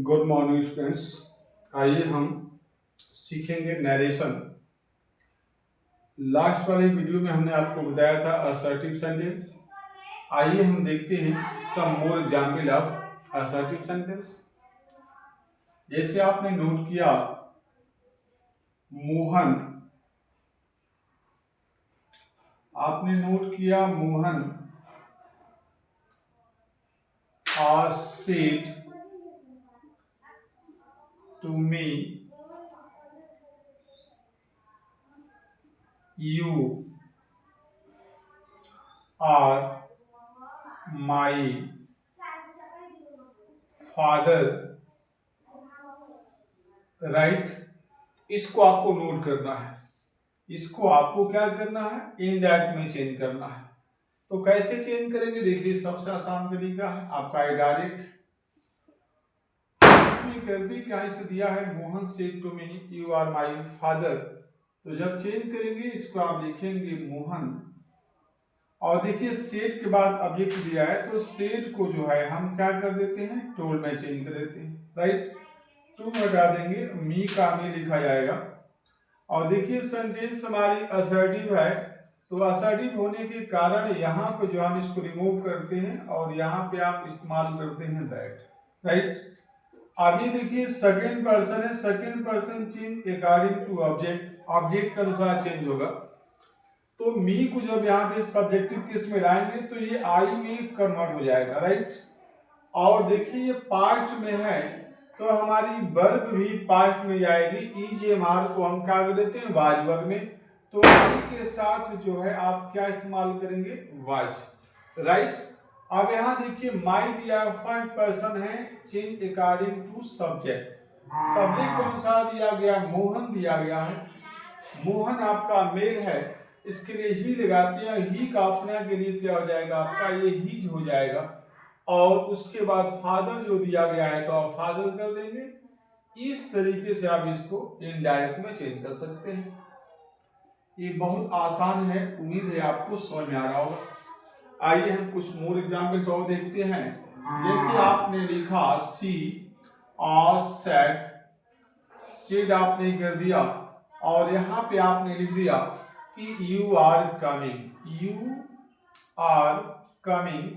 Good morning students. आइए हम सीखेंगे नरेशन। लास्ट वाली वीडियो में हमने आपको बताया था असर्टिव सेंटेंस। आइए हम देखते हैं some more example of assertive sentence. जैसे आपने नोट किया Mohan, said to me, you are my father, right. इसको आपको नोट करना है, इसको आपको क्या करना है, इन दैट में चेंज करना है। तो कैसे चेंज करेंगे, देखिए सबसे आसान तरीका है आपका डायरेक्ट कर दी। क्या इसे दिया है, Mohan said to me you are my father. तो जब चेंज करेंगे इसको आप लिखेंगे मोहन, और देखिए सेड के बाद ऑब्जेक्ट दिया है तो सेड को जो है हम क्या कर देते हैं, टोल्ड में चेंज कर देते हैं, राइट। टू हटा देंगे, मी का मी लिखा जाएगा। और देखिए सेंटेंस हमारी असर्टिव है, तो असर्टिव होने के कारण यहाँ पे जो हम इसको रिमूव करते हैं और यहाँ पे आप इस्तेमाल करते हैं दैट, राइट। अब ये देखिए सेकंड पर्सन है, second person change according to object, object के अनुसार चेंज होगा। तो मी को जब यहाँ पे सब्जेक्टिव केस में लाएंगे तो ये आई में कन्वर्ट हो जाएगा, राइट। और देखिए ये पास्ट में है तो हमारी वर्ब भी पास्ट में जाएगी। ईजीएमआर को हम क्या कर देते हैं, वाज वर्ब में। तो आई के साथ जो है आप क्या इस्तेमाल करेंगे, वाज, राइट। अब यहाँ देखिए माई दिया, फर्स्ट पर्सन है, change according to subject, subject के अनुसार दिया गया, मोहन दिया गया है। मोहन आपका मेल है, इसके लिए ही लगाते हैं, ही का अपना के लिए क्या हो जाएगा आपका, ये हीज हो जाएगा। और उसके बाद फादर जो दिया गया है तो आप फादर कर देंगे। इस तरीके से आप इसको इनडायरेक्ट में चेंज कर सकते हैं। ये बहुत आसान है, उम्मीद है आपको समझ में आ रहा होगा। आइए हम कुछ मोर एग्जाम्पल्स और देखते हैं। जैसे आपने लिखा सी और सेड आपने कर दिया, और यहाँ पे आपने लिख दिया कि यू आर कमिंग।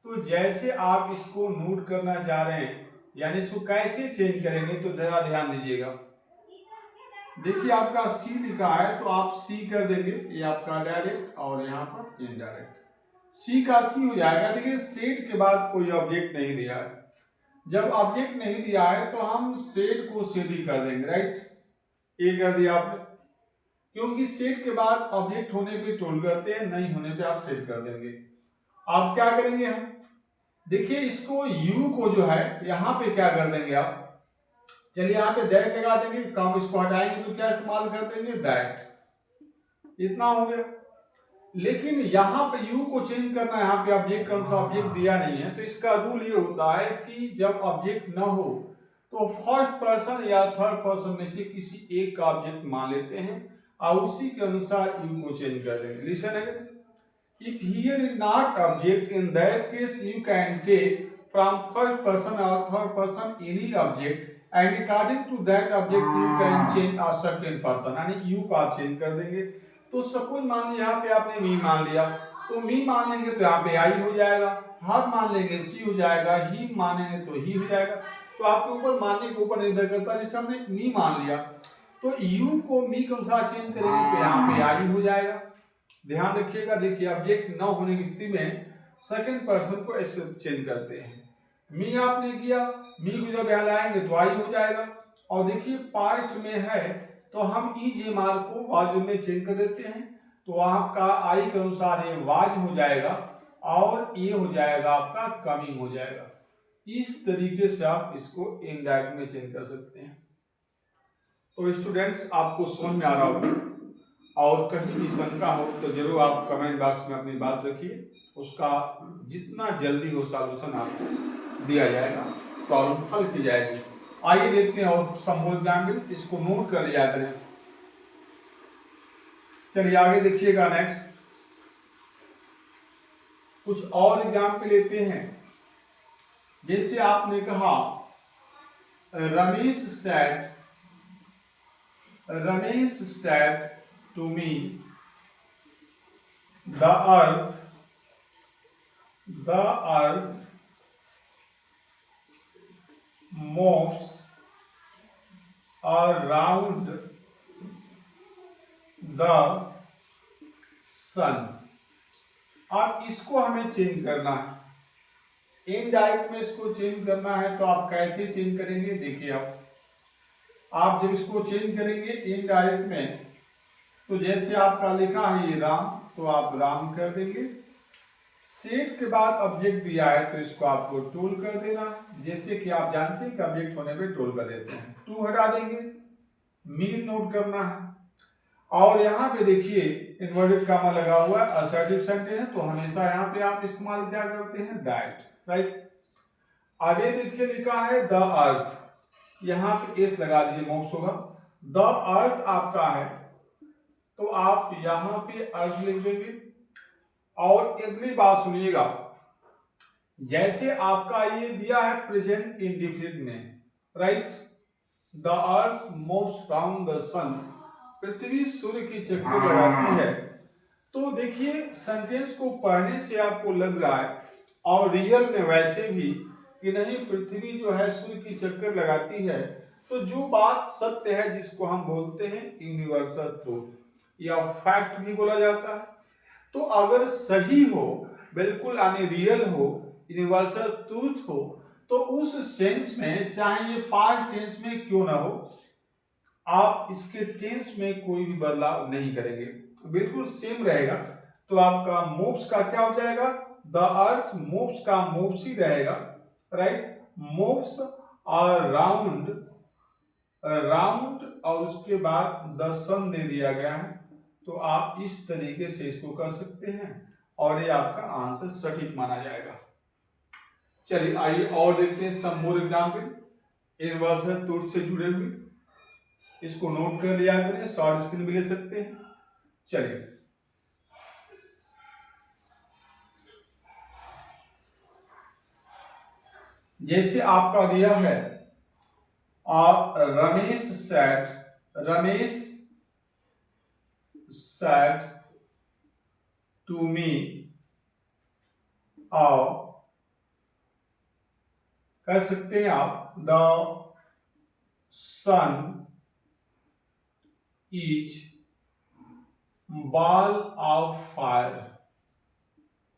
तो जैसे आप इसको नोट करना चाह रहे हैं, यानी इसको कैसे चेंज करेंगे, तो जरा ध्यान दीजिएगा। देखिए आपका सी लिखा है तो आप सी कर देंगे, ये आपका डायरेक्ट और यहाँ पर इनडायरेक्ट। सी का सी हो जाएगा। देखिए सेड के बाद कोई ऑब्जेक्ट नहीं दिया है, जब ऑब्जेक्ट नहीं दिया है तो हम सेड को सेड ही कर देंगे, राइट। ये कर दिया आपने, क्योंकि सेड के बाद ऑब्जेक्ट होने पे टोल करते हैं, नहीं होने पे आप सेड कर देंगे। आप क्या करेंगे, हम देखिए इसको यू को जो है यहाँ पे क्या कर देंगे आप, चलिए यहाँ पे दैट लगा देंगे, काम इसको हटाएंगे तो क्या इस्तेमाल कर देंगे, दैट। इतना हो गया। लेकिन यहाँ पे यू को चेंज करना है, यहाँ पे ऑब्जेक्ट कौन सा ऑब्जेक्ट दिया नहीं है, तो इसका रूल ये होता है कि जब ऑब्जेक्ट ना हो तो फर्स्ट पर्सन या थर्ड पर्सन में से किसी एक का ऑब्जेक्ट मान लेते हैं और उसी के अनुसार यू को चेंज कर देंगे। Listen again, if here is not object, in that case you can take from first person or third person any object and according to that object you can change a second person, यानी you को आप change कर देंगे। तो suppose मान लीजिए यहाँ पे आपने मी मान लिया, तो मी मान लेंगे तो यहाँ पे आई हो जाएगा, हर मान लेंगे सी हो जाएगा, ही मानेंगे तो ही हो जाएगा। तो आपके ऊपर मानने के ऊपर निर्भर करता है। जैसे हमने मी मान लिया तो यू को मी के अनुसार चेंज करेंगे तो यहाँ पे आई हो जाएगा। ध्यान रखिएगा, देखिए ऑब्जेक्ट न होने की स्थिति में सेकंड पर्सन को ऐसे चेंज करते हैं। मी आपने किया, मी को जब यहाँ लाएंगे तो आई हो जाएगा। और देखिए पास्ट में है तो हम ईजेमार को वाज में चेंज कर देते हैं, तो आपका आई के अनुसार ये वाज हो जाएगा और ये हो जाएगा आपका कमिंग हो जाएगा। इस तरीके से आप इसको इनडायरेक्ट में चेंज कर सकते हैं। तो स्टूडेंट्स आपको समझ में आ रहा होगा, और कहीं भी शंका हो तो जरूर आप कमेंट बॉक्स में अपनी बात रखिए, उसका जितना जल्दी हो सॉल्यूशन आपको दिया जाएगा, प्रॉब्लम हल की जाएगी। आइए देखते हैं और संबोध जाएंगे, इसको नोट कर लिया करें। चलिए आगे देखिएगा। नेक्स्ट कुछ और एग्जाम्पल लेते हैं। जैसे आपने कहा Ramesh said to me, the earth moves around the sun। अब इसको हमें चेंज करना है, इनडायरेक्ट में इसको चेंज करना है, तो आप कैसे चेंज करेंगे? देखिए आप जब इसको चेंज करेंगे इनडायरेक्ट में, तो जैसे आपका लिखा है ये राम, तो आप राम कर देंगे। सेट के बाद ऑब्जेक्ट दिया है तो इसको आपको टोल कर देना, जैसे कि आप जानते हैं कि ऑब्जेक्ट होने पे टोल कर देते हैं। टू हटा देंगे, मीन नोट करना है। और यहाँ पे देखिए इन्वर्टेड कामा लगा हुआ है, असर्टिव सेंटेंस है, तो हमेशा यहाँ पे आप इस्तेमाल क्या करते हैं? That, right. आगे देखिए लिखा है द अर्थ, यहाँ पे एस लगा दीजिए, मोक्ष होगा। द अर्थ आपका है तो आप यहाँ पे अर्थ लिख देंगे। और अगली बात सुनिएगा, जैसे आपका ये दिया है प्रेजेंट इंडिफिनिट में, right, the earth moves round the sun, पृथ्वी सूर्य की चक्कर लगाती है। तो देखिए सेंटेंस को पढ़ने से आपको लग रहा है और रियल में वैसे भी कि नहीं, पृथ्वी जो है सूर्य की चक्कर लगाती है। तो जो बात सत्य है जिसको हम बोलते हैं यूनिवर्सल ट्रूथ या फैक्ट भी बोला जाता है, तो अगर सही हो, बिल्कुल यानी रियल हो, यूनिवर्सल ट्रूथ हो, तो उस सेंस में चाहे ये पास्ट टेंस में क्यों ना हो, आप इसके टेंस में कोई भी बदलाव नहीं करेंगे, बिल्कुल सेम रहेगा। तो आपका मूव्स का क्या हो जाएगा? द अर्थ मूव्स का मूव्स ही रहेगा, राइट। मूव्स अराउंड, और उसके बाद द सन दे दिया गया है, तो आप इस तरीके से इसको कर सकते हैं और ये आपका आंसर सटीक माना जाएगा। चलिए आइए और देखते हैं सम मोर एग्जाम्पल इनवर्सल ट्रूथ से जुड़े हुए। इसको नोट कर लिया करें, शॉर्ट स्क्रीन भी ले सकते हैं। चलिए जैसे आपका दिया है रमेश said to me, और कर सकते हैं आप the sun is ball of fire.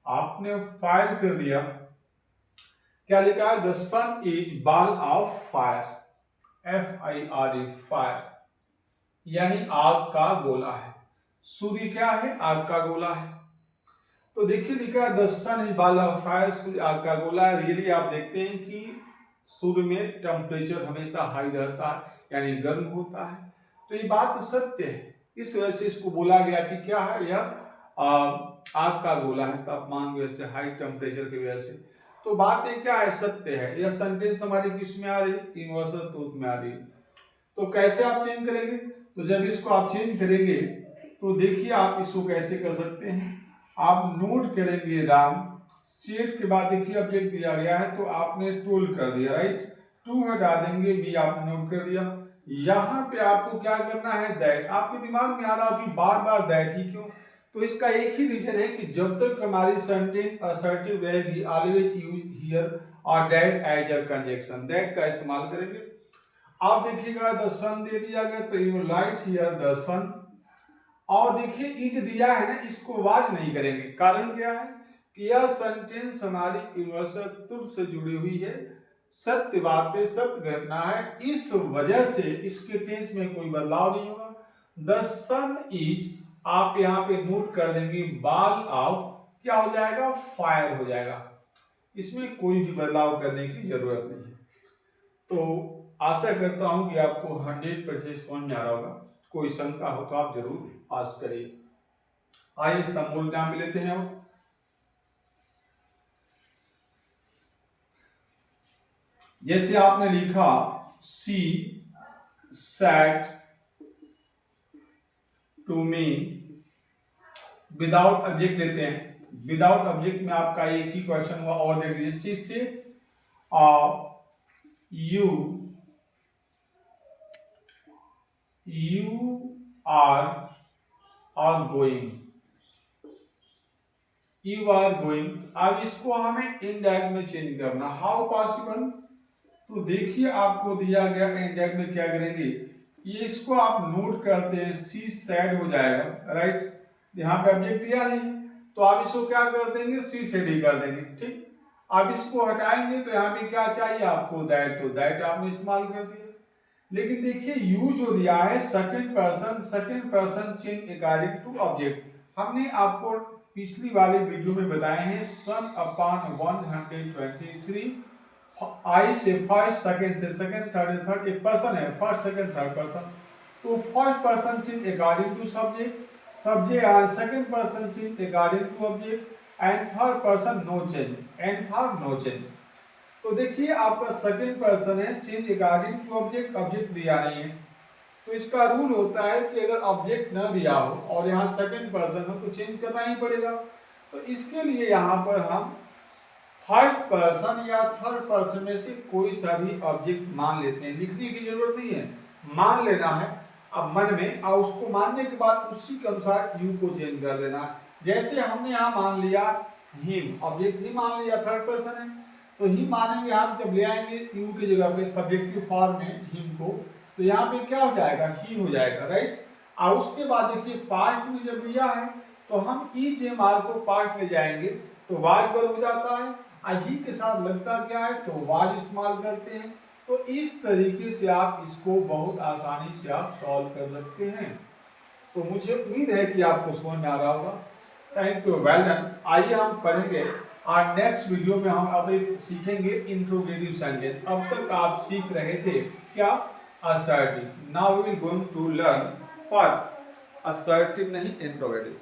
आपने फायर कर दिया, क्या लिखा है? The sun is ball of fire, FIRE, fire यानी आग का गोला है। सूर्य क्या है? आग का गोला है। तो देखिए लिखा है the sun is ball of fire, सूर्य आग का गोला है। रियली आप देखते हैं कि सूर्य में टेम्परेचर हमेशा हाई रहता है, यानी गर्म होता है। तो ये बात सत्य है, इस वजह से इसको बोला गया कि क्या है? यह आग का गोला है, तापमान की वजह से, हाई टेम्परेचर की वजह से। तो बात ये क्या है? सत्य है। यह सेंटेंस हमारी किस में आ रही है? यूनिवर्सल ट्रूथ में आ रही है। तो कैसे आप चेंज करेंगे? तो जब इसको आप चेंज करेंगे तो देखिए आप इसको कैसे कर सकते हैं। आप नोट करेंगे राम, सेट के बाद देखिए ऑब्जेक्ट दिया गया है तो आपने टोल कर दिया, राइट। टू हटा देंगे, बी आपने नोट कर दिया। यहाँ पे आपको क्या करना है? दैट। आपके दिमाग में आ रहा कि बार बार दैट ही क्यों? तो इसका एक ही रीजन है कि जब तक हमारी सेंटेंस असर्टिव रहेगी, ऑलवेज यूज हियर और that as a conjunction, that का इस्तेमाल करेंगे। आप देखिएगा द सन दे दिया गया तो यू लाइट हियर द सन, और देखिए इज दिया है ना, इसको वाज नहीं करेंगे। कारण क्या है कि यह सेंटेंस हमारी यूनिवर्सल ट्रूथ से जुड़ी हुई है, सत्य बातें, सत्य घटना है, इस वजह से इसके टेंस में कोई बदलाव नहीं होगा। द सन इज, आप यहाँ पे नोट कर देंगे, बॉल ऑफ, क्या हो जाएगा? फायर हो जाएगा। इसमें कोई भी बदलाव करने की जरूरत नहीं है। तो आशा करता हूं कि आपको 100% समझ में आ रहा होगा। कोई शंका हो तो आप जरूर आस्क करिए। आइए समूल नाम लेते हैं हम। जैसे आपने लिखा she said to me, without object लेते हैं। विदाउट ऑब्जेक्ट में आपका एक ही क्वेश्चन हुआ और देख लीजिए। She say you you are going, you are going. अब इसको हमें इंडेक्स में चेंज करना, हाउ पॉसिबल? तो देखिए आपको दिया गया इंडेक्स में क्या करेंगे, ये इसको आप नोट करते हैं, सी सेड हो जाएगा, राइट। यहाँ पे ऑब्जेक्ट दिया नहीं तो आप इसको क्या कर देंगे, सी सेड ही कर देंगे, ठीक। अब इसको हटाएंगे तो यहाँ पे क्या चाहिए आपको, दैट, तो दैट आपने इस्तेमाल कर दिया। लेकिन देखिए यू जो दिया है second person change according to object. हमने आपको पिछली वाली वीडियो में बताए हैं सन अपॉन 123, आई से फर्स्ट, सेकंड से सेकंड, थर्ड एक पर्सन है, फर्स्ट सेकंड थर्ड पर्सन। तो first person change according to subject, subject second person change according to object, and third person no change, and for no change. तो देखिए आपका second person है, change according to object, object दिया नहीं है। तो इसका रूल होता है कि अगर ऑब्जेक्ट न दिया हो और यहाँ सेकंड पर्सन हो तो चेंज करना ही पड़ेगा। तो इसके लिए यहाँ पर हम फर्स्ट पर्सन या थर्ड पर्सन में से कोई सा भी ऑब्जेक्ट मान लेते हैं, लिखने की जरूरत नहीं है, मान लेना है अब मन में, और उसको मानने के बाद उसी के अनुसार यू को चेंज कर देना है। जैसे हमने यहाँ मान लिया हिम, ऑब्जेक्ट ही मान लिया, थर्ड पर्सन है तो ही मानेंगे हम, जब ले आएंगे यू की जगह पे सब्जेक्टिव फॉर्म में हिम को, तो यहाँ पे क्या हो जाएगा, ही हो जाएगा, राइट। और उसके बाद देखिए पास्ट में जब दिया है तो हम ईच एम आर को पार्ट में जाएंगे तो वाज पर हो जाता है, ही के साथ लगता क्या है तो वाज इस्तेमाल करते हैं। तो इस तरीके से आप इसको बहुत आसानी से आप सॉल्व कर सकते हैं। तो मुझे उम्मीद है कि आपको समझ में आ रहा होगा। Thank you, well done. आइए हम पढ़ेंगे और नेक्स्ट वीडियो में हम अब सीखेंगे इंट्रोगेटिव सेंटेंस। अब तक आप सीख रहे थे क्या, assertive. Now we will going to learn for assertive नहीं इंट्रोगेटिव।